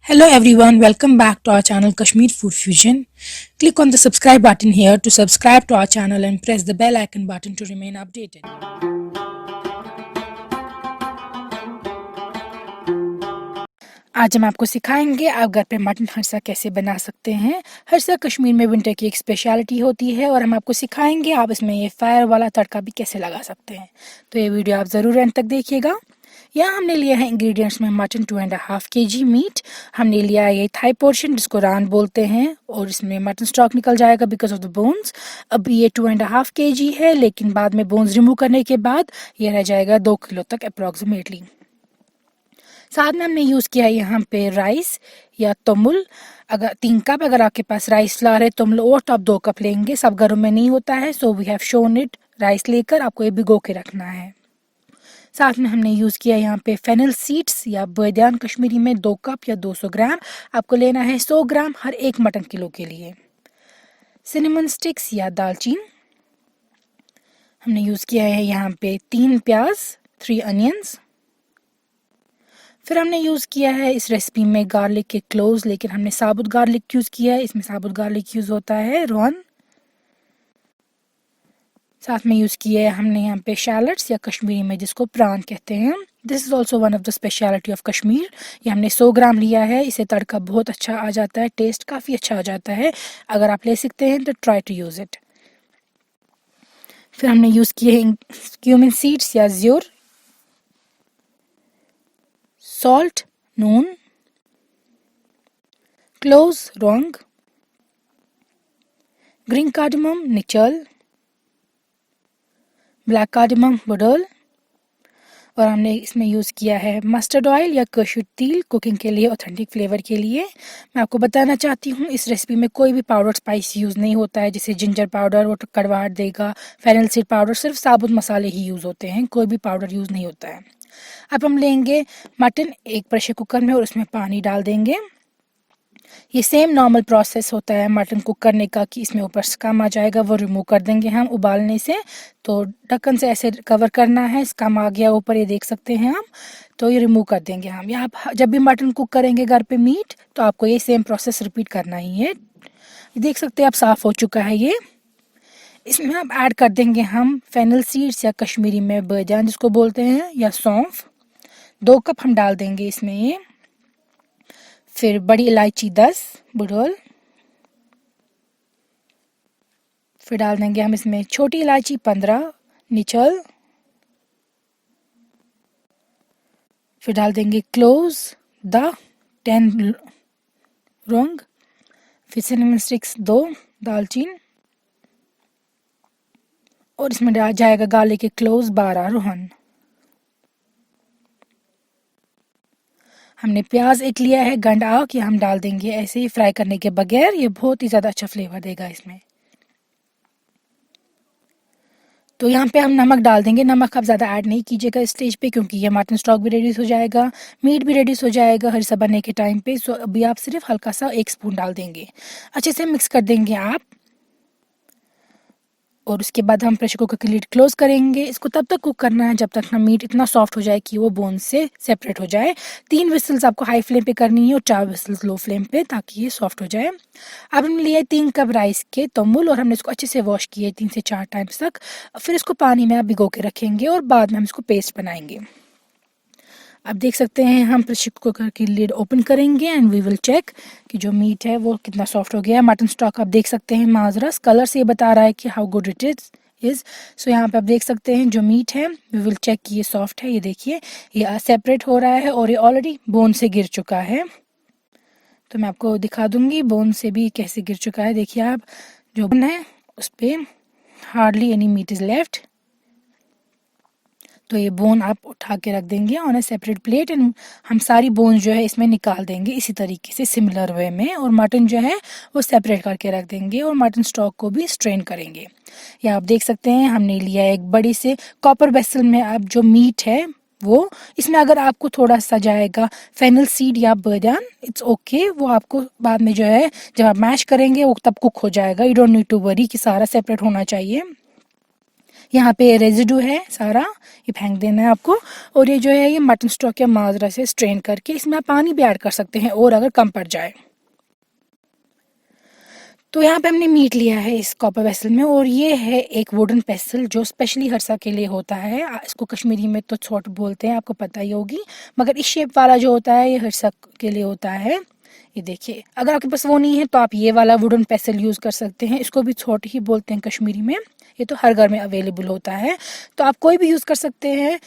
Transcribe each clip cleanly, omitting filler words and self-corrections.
Hello everyone, welcome back to our channel Kashmir Food Fusion. Click on the subscribe button here to subscribe to our channel and press the bell icon button to remain updated. आज हम आपको सिखाएंगे आप घर पे mutton हरसा कैसे बना सकते हैं। हरसा कश्मीर में विंटर की एक स्पेशलिटी होती है और हम आपको सिखाएंगे आप इसमें ये फायर वाला तड़का भी कैसे लगा सकते हैं। तो ये वीडियो आप ज़रूर एंड तक देखिएगा। यहाँ हमने लिया है इंग्रेडिएंट्स में मटन 2.5 kg मीट, हमने लिया है ये थाई पोर्शन जिसको रान बोलते हैं और इसमें मटन स्टॉक निकल जाएगा बिकॉज ऑफ द बोन्स। अभी ये 2.5 kg है लेकिन बाद में बोन्स रिमूव करने के बाद ये रह जाएगा 2 किलो तक अप्रॉक्सीमेटली। साथ में हमने यूज़ किया है यहाँ पे राइस या तमुल। अगर 3 कप अगर आपके पास राइस फ्लावर है तमुल और तो आप 2 कप लेंगे। सब घरों में नहीं होता है, so we have shown it. Rice लेकर आपको ये भिगो के रखना है। साथ में हमने यूज़ किया यहाँ पे फेनल सीड्स या बादियान कश्मीरी में 2 कप या 200 ग्राम। आपको लेना है 100 ग्राम हर एक मटन किलो के लिए। सिनेमन स्टिक्स या दालचीनी हमने यूज़ किया है यहाँ पे 3 प्याज 3 अनियंस। फिर हमने यूज़ किया है इस रेसिपी में गार्लिक के क्लोव्स, लेकिन हमने साबुत गार्लिक यूज़ किया है। इसमें साबुत गार्लिक यूज़ होता है रोहन। साथ में यूज़ किया है हमने यहाँ पे शैलट्स या कश्मीरी में जिसको प्रान कहते हैं। This is also one of the speciality of Kashmir. ये हमने 100 ग्राम लिया है। इसे तड़का बहुत अच्छा आ जाता है, टेस्ट काफ़ी अच्छा आ जाता है। अगर आप ले सकते हैं तो ट्राई टू यूज़ इट। फिर हमने यूज़ किए हैं क्यूमिन सीड्स या ज़्यूर, सॉल्ट नून, क्लोव्स लौंग, green cardamom निचल, black cardamom Badol और हमने इसमें यूज़ किया है मस्टर्ड ऑयल या कसूर तेल कुकिंग के लिए, ऑथेंटिक फ्लेवर के लिए। मैं आपको बताना चाहती हूँ इस रेसिपी में कोई भी पाउडर स्पाइस यूज़ नहीं होता है, जैसे जिंजर पाउडर वो कड़वाहट देगा, फेनल सीड पाउडर, सिर्फ साबुत मसाले ही यूज़ होते हैं, कोई भी पाउडर यूज़ नहीं होता है। अब हम लेंगे मटन एक प्रेशर कुकर में और उसमें पानी डाल देंगे। ये सेम नॉर्मल प्रोसेस होता है मटन कुक करने का कि इसमें ऊपर स्कम आ जाएगा, वो रिमूव कर देंगे हम उबालने से। तो ढक्कन से ऐसे कवर करना है, स्कम आ गया ऊपर, ये देख सकते हैं हम, तो ये रिमूव कर देंगे हम। या आप जब भी मटन कुक करेंगे घर पे मीट तो आपको ये सेम प्रोसेस रिपीट करना ही है। देख सकते हैं आप साफ़ हो चुका है ये। इसमें अब ऐड कर देंगे हम फेनल सीड्स या कश्मीरी में बादियान जिसको बोलते हैं या सौंफ, 2 कप हम डाल देंगे इसमें ये। फिर बड़ी इलायची 10 बुढ़ोल, फिर डाल देंगे हम इसमें छोटी इलायची 15 निचल, फिर डाल देंगे क्लोव्स 10 लौंग, फिर सिनेमन स्टिक्स 2 दालचीनी और इसमें डाल जाएगा गार्लिक के क्लोव्स 12 रोहन। हमने प्याज एक लिया है गंडा कि हम डाल देंगे ऐसे ही फ्राई करने के बगैर, ये बहुत ही ज़्यादा अच्छा फ्लेवर देगा इसमें। तो यहाँ पे हम नमक डाल देंगे। नमक आप ज़्यादा ऐड नहीं कीजिएगा इस स्टेज पे क्योंकि ये मटन स्टॉक भी रेडी हो जाएगा, मीट भी रेडी हो जाएगा हरसा बनने के टाइम पे। सो अभी आप सिर्फ हल्का सा 1 स्पून डाल देंगे, अच्छे से मिक्स कर देंगे आप। और उसके बाद हम प्रेशर कुकर की लिड क्लोज करेंगे। इसको तब तक कुक करना है जब तक ना मीट इतना सॉफ्ट हो जाए कि वो बोन से सेपरेट हो जाए। 3 विसल्स आपको हाई फ्लेम पे करनी है और 4 विसल्स लो फ्लेम पे, ताकि ये सॉफ्ट हो जाए। अब हमने लिए 3 कप राइस के तमुल और हमने इसको अच्छे से वॉश किए 3 से 4 टाइम्स तक। फिर इसको पानी में आप भिगो के रखेंगे और बाद में हम इसको पेस्ट बनाएंगे। अब देख सकते हैं हम प्रेशर कुकर की लिड ओपन करेंगे एंड वी विल चेक कि जो मीट है वो कितना सॉफ्ट हो गया है। मटन स्टॉक आप देख सकते हैं माजरस कलर से ये बता रहा है कि हाउ गुड इट इज़। सो यहाँ पे आप देख सकते हैं जो मीट है वी विल चेक कि ये सॉफ्ट है। ये देखिए ये सेपरेट हो रहा है और ये ऑलरेडी बोन से गिर चुका है। तो मैं आपको दिखा दूंगी बोन से भी कैसे गिर चुका है। देखिए आप जो बोन है उस पर hardly any meat is left. तो ये बोन आप उठा के रख देंगे on a separate plate and हम सारी बोन जो है इसमें निकाल देंगे इसी तरीके से सिमिलर वे में। और मटन जो है वो सेपरेट करके रख देंगे और मटन स्टॉक को भी स्ट्रेन करेंगे। या आप देख सकते हैं हमने लिया एक बड़ी से कॉपर वेसल में अब जो मीट है वो, इसमें अगर आपको थोड़ा सा जाएगा फेनल सीड या बादियान इट्स ओके, वो आपको बाद में जो है जब आप मैश करेंगे वो तब कुक हो जाएगा। You don't need to worry कि सारा सेपरेट होना चाहिए। यहाँ पे रेजिडू है सारा, ये फेंक देना है आपको। और ये जो है ये मटन स्टॉक या माजरा से स्ट्रेन करके इसमें आप पानी भी ऐड कर सकते हैं और अगर कम पड़ जाए। तो यहाँ पे हमने मीट लिया है इस कॉपर वेसल में, और ये है एक वुडन पेसल जो स्पेशली हरसा के लिए होता है। इसको कश्मीरी में तो छोट बोलते हैं, आपको पता ही होगी, मगर इस शेप वाला जो होता है ये हरसा के लिए होता है। ये देखिए, अगर आपके पास वो नहीं है तो आप ये वाला वुडन पेसल यूज़ कर सकते हैं। इसको भी छोट ही बोलते हैं कश्मीरी में। ये तो हर घर में अवेलेबल होता है, तो आप कोई भी यूज़ कर सकते हैं,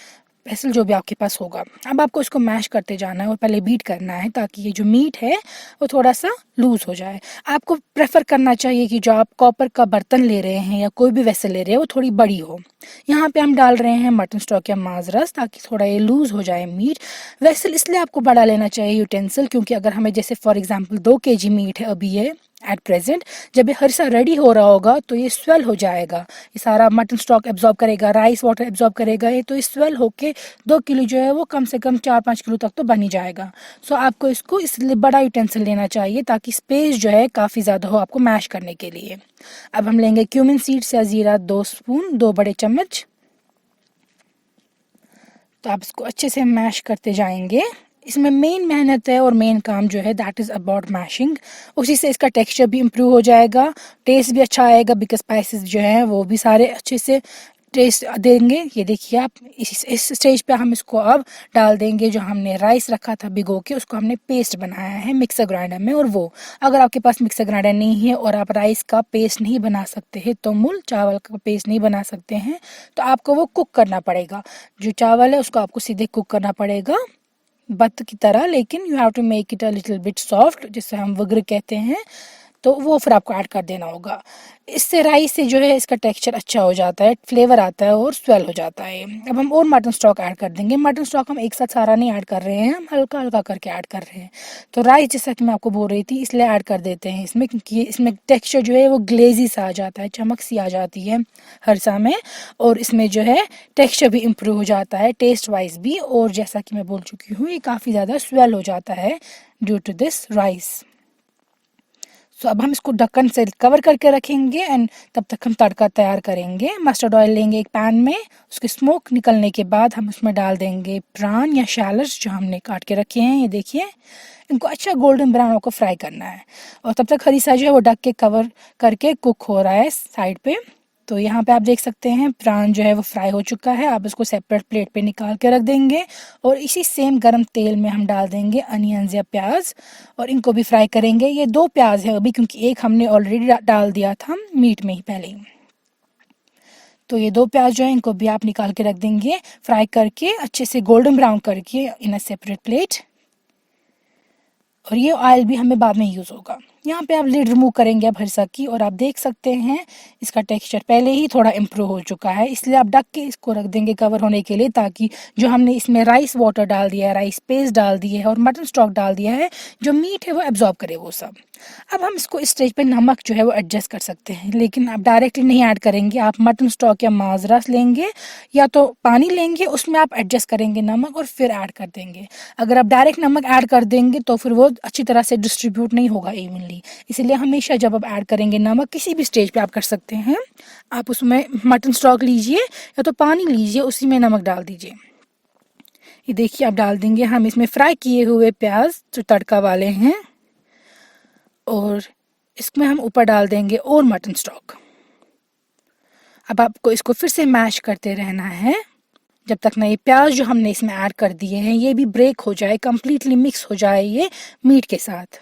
पेसल जो भी आपके पास होगा। अब आपको इसको मैश करते जाना है और पहले बीट करना है ताकि ये जो मीट है वो थोड़ा सा लूज़ हो जाए। आपको प्रेफर करना चाहिए कि जो आप कॉपर का बर्तन ले रहे हैं या कोई भी वेसल ले रहे हैं वो थोड़ी बड़ी हो। यहाँ पे हम डाल रहे हैं मटन स्टॉक या माजरस ताकि थोड़ा ये लूज़ हो जाए मीट। वेसल इसलिए आपको बड़ा लेना चाहिए यूटेंसिल, क्योंकि अगर हमें जैसे फॉर एग्जांपल 2 kg मीट है अभी ये एट प्रेजेंट, जब ये हरसा रेडी हो रहा होगा तो ये स्वेल हो जाएगा, ये सारा मटन स्टॉक एब्जॉर्ब करेगा, राइस वाटर एब्जॉर्ब करेगा, ये तो ये स्वेल होके 2 किलो जो है वो कम से कम 4-5 किलो तक तो बन ही जाएगा। सो आपको इसको इसलिए बड़ा यूटेंसिल लेना चाहिए ताकि स्पेस जो है काफ़ी ज़्यादा हो आपको मैश करने के लिए। अब हम लेंगे क्यूमिन सीड्स या ज़ीरा 2 स्पून, 2 बड़े चम्मच। तो आप इसको अच्छे से मैश करते जाएंगे। इसमें मेन मेहनत है और मेन काम जो है दैट इज़ अबाउट मैशिंग। उसी से इसका टेक्सचर भी इम्प्रूव हो जाएगा, टेस्ट भी अच्छा आएगा, बिकॉज स्पाइसेस जो हैं वो भी सारे अच्छे से टेस्ट देंगे। ये देखिए आप, इस स्टेज पे हम इसको अब डाल देंगे जो हमने राइस रखा था भिगो के, उसको हमने पेस्ट बनाया है मिक्सर ग्राइंडर में। और वो अगर आपके पास मिक्सर ग्राइंडर नहीं है और आप राइस का पेस्ट नहीं बना सकते हैं, तो मूल चावल का पेस्ट नहीं बना सकते हैं, तो आपको वो कुक करना पड़ेगा। जो चावल है उसको आपको सीधे कुक करना पड़ेगा बत की तरह, लेकिन you have to make it a little bit soft, जिसे हम वग्र कहते हैं, तो वो फिर आपको ऐड कर देना होगा। इससे राइस से जो है इसका टेक्सचर अच्छा हो जाता है, फ्लेवर आता है और स्वेल हो जाता है। अब हम और मटन स्टॉक ऐड कर देंगे। मटन स्टॉक हम एक साथ सारा नहीं ऐड कर रहे हैं, हम हल्का हल्का करके ऐड कर रहे हैं। तो राइस जैसा कि मैं आपको बोल रही थी इसलिए ऐड कर देते हैं इसमें, क्योंकि इसमें टेक्सचर जो है वो ग्लेजी सा आ जाता है, चमक सी आ जाती है हरसा में, और इसमें जो है टेक्सचर भी इम्प्रूव हो जाता है टेस्ट वाइज भी। और जैसा कि मैं बोल चुकी हूँ ये काफ़ी ज़्यादा स्वेल हो जाता है ड्यू टू दिस राइस। सो अब हम इसको ढक्कन से कवर करके रखेंगे एंड तब तक हम तड़का तैयार करेंगे। मस्टर्ड ऑयल लेंगे एक पैन में, उसकी स्मोक निकलने के बाद हम उसमें डाल देंगे प्रान या शैलड्स जो हमने काट के रखे हैं। ये देखिए, इनको अच्छा गोल्डन ब्राउन होकर फ्राई करना है, और तब तक हरी सब्जी है वो ढक के कवर करके कुक हो रहा है साइड पे। तो यहाँ पे आप देख सकते हैं प्रान जो है वो फ्राई हो चुका है। आप इसको सेपरेट प्लेट पे निकाल के रख देंगे, और इसी सेम गरम तेल में हम डाल देंगे अनियंस या प्याज, और इनको भी फ्राई करेंगे। ये 2 प्याज है अभी, क्योंकि एक हमने ऑलरेडी डाल दिया था मीट में ही पहले ही। तो ये 2 प्याज जो है इनको भी आप निकाल के रख देंगे, फ्राई करके अच्छे से गोल्डन ब्राउन करके इन अ सेपरेट प्लेट। और ये ऑयल भी हमें बाद में यूज़ होगा। यहाँ पे आप लिड रिमूव करेंगे अब हरसा की, और आप देख सकते हैं इसका टेक्सचर पहले ही थोड़ा इम्प्रूव हो चुका है, इसलिए आप ढक के इसको रख देंगे कवर होने के लिए, ताकि जो हमने इसमें राइस वाटर डाल दिया है, राइस पेस्ट डाल दिए है और मटन स्टॉक डाल दिया है, जो मीट है वो एब्जॉर्ब करे वो सब। अब हम इसको इस स्टेज पे नमक जो है वो एडजस्ट कर सकते हैं, लेकिन आप डायरेक्टली नहीं ऐड करेंगे। आप मटन स्टॉक या माजरस लेंगे या तो पानी लेंगे, उसमें आप एडजस्ट करेंगे नमक और फिर ऐड कर देंगे। अगर आप डायरेक्ट नमक ऐड कर देंगे तो फिर वो अच्छी तरह से डिस्ट्रीब्यूट नहीं होगा इवनली, इसलिए हमेशा जब आप ऐड करेंगे नमक, किसी भी स्टेज पे आप कर सकते हैं, आप उसमें मटन स्टॉक लीजिए या तो पानी लीजिए, उसी में नमक डाल दीजिए। ये देखिए आप डाल देंगे हम इसमें फ्राई किए हुए प्याज जो तड़का वाले हैं, और इसमें हम ऊपर डाल देंगे और मटन स्टॉक। अब आपको इसको फिर से मैश करते रहना है जब तक ना ये प्याज जो हमने इसमें ऐड कर दिए हैं ये भी ब्रेक हो जाए, कंप्लीटली मिक्स हो जाए ये मीट के साथ।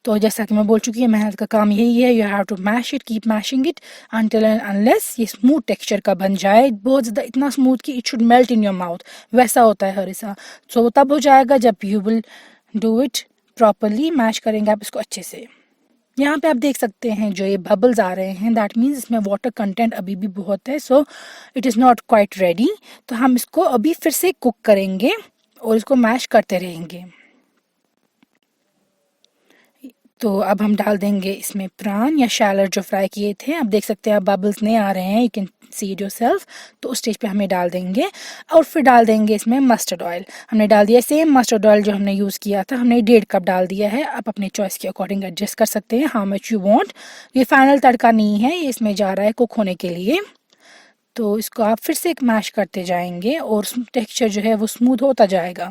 तो जैसा कि मैं बोल चुकी हूँ, मेहनत का काम यही है, you have to mash it, keep mashing it until and unless ये स्मूथ टेक्सचर का बन जाए, बहुत ज़्यादा इतना स्मूथ कि it should melt in your mouth, वैसा होता है हरिसा। सो तब हो जाएगा जब you will do it properly, mash करेंगे आप इसको अच्छे से। यहाँ पे आप देख सकते हैं जो ये बबल्स आ रहे हैं, दैट मीन्स इसमें वाटर कंटेंट अभी भी बहुत है, so it is not quite ready. तो हम इसको अभी फिर से कुक करेंगे और इसको मैश करते रहेंगे। तो अब हम डाल देंगे इसमें प्रान या शैलड जो फ्राई किए थे। आप देख सकते हैं अब बबल्स नहीं आ रहे हैं, you can see it yourself. तो उस स्टेज पे हमें डाल देंगे और फिर डाल देंगे इसमें मस्टर्ड ऑयल। हमने डाल दिया सेम मस्टर्ड ऑयल जो हमने यूज़ किया था, हमने 1.5 कप डाल दिया है। आप अपने चॉइस के अकॉर्डिंग एडजस्ट कर सकते हैं हाउ मच यू वांट। ये फाइनल तड़का नहीं है, ये इसमें जा रहा है कुक होने के लिए। तो इसको आप फिर से एक मैश करते जाएंगे और टेक्सचर जो है वो स्मूथ होता जाएगा।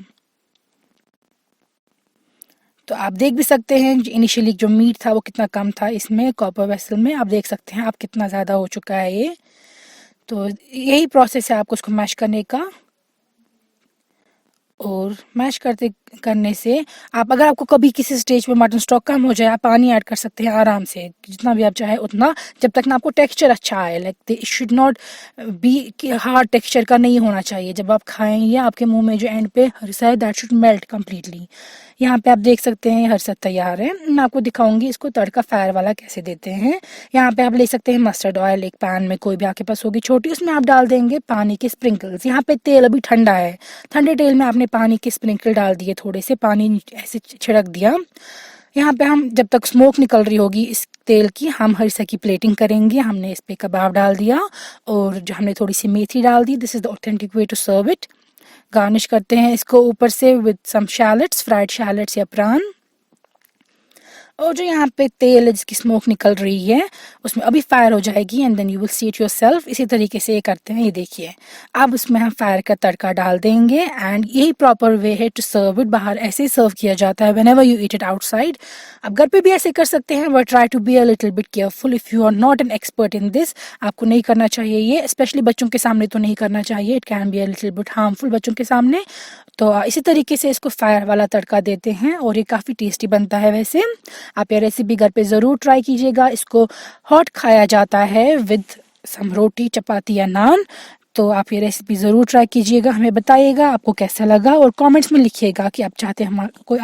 तो आप देख भी सकते हैं इनिशियली जो मीट था वो कितना कम था इसमें कॉपर वेसल में। आप देख सकते हैं आप कितना ज़्यादा हो चुका है ये। तो यही प्रोसेस है आपको उसको मैश करने का। और मैश करने से आप, अगर आपको कभी किसी स्टेज पे मटन स्टॉक कम हो जाए, आप पानी ऐड कर सकते हैं आराम से, जितना भी आप चाहे उतना, जब तक ना आपको टेक्सचर अच्छा आए। Like it should not be कि हार्ड टेक्सचर का नहीं होना चाहिए। जब आप खाएंगे आपके मुंह में जो एंड पे हर्षा है दैट शुड मेल्ट कम्प्लीटली। यहाँ पे आप देख सकते हैं हर्षा तैयार है। मैं आपको दिखाऊंगी इसको तड़का फायर वाला कैसे देते हैं। यहाँ पे आप ले सकते हैं मस्टर्ड ऑयल, एक पैन में कोई भी आपके पास होगी छोटी, उसमें आप डाल देंगे पानी के स्प्रिंकल्स। यहाँ पे तेल अभी ठंडा है, ठंडे तेल में आपने पानी के स्प्रिंकल डाल दिए, थोड़े से पानी ऐसे छिड़क दिया। यहाँ पे हम जब तक स्मोक निकल रही होगी इस तेल की, हम हरिसा की प्लेटिंग करेंगे। हमने इस पे कबाब डाल दिया और जो हमने थोड़ी सी मेथी डाल दी। This is the authentic way to serve it. Garnish करते हैं इसको ऊपर से विद सम शैलट्स, फ्राइड शैलट्स या प्रान। और जो यहाँ पे तेल है जिसकी स्मोक निकल रही है उसमें अभी फायर हो जाएगी and then you will see it yourself. इसी तरीके से ये करते हैं, ये देखिए। अब उसमें हम फायर का तड़का डाल देंगे एंड यही प्रॉपर वे है टू सर्व इट। बाहर ऐसे ही सर्व किया जाता है whenever you eat it outside. अब घर पे भी ऐसे कर सकते हैं, but try to be a little bit careful if you are not an expert in this. आपको नहीं करना चाहिए ये, स्पेशली बच्चों के सामने तो नहीं करना चाहिए। It can be a little bit harmful बच्चों के सामने। तो इसी तरीके से इसको फायर वाला तड़का देते हैं और ये काफ़ी टेस्टी बनता है। वैसे आप ये रेसिपी घर पे ज़रूर ट्राई कीजिएगा। इसको हॉट खाया जाता है विद सम रोटी, चपाती या नान। तो आप ये रेसिपी ज़रूर ट्राई कीजिएगा, हमें बताइएगा आपको कैसा लगा और कमेंट्स में लिखिएगा कि आप चाहते हैं हमारा कोई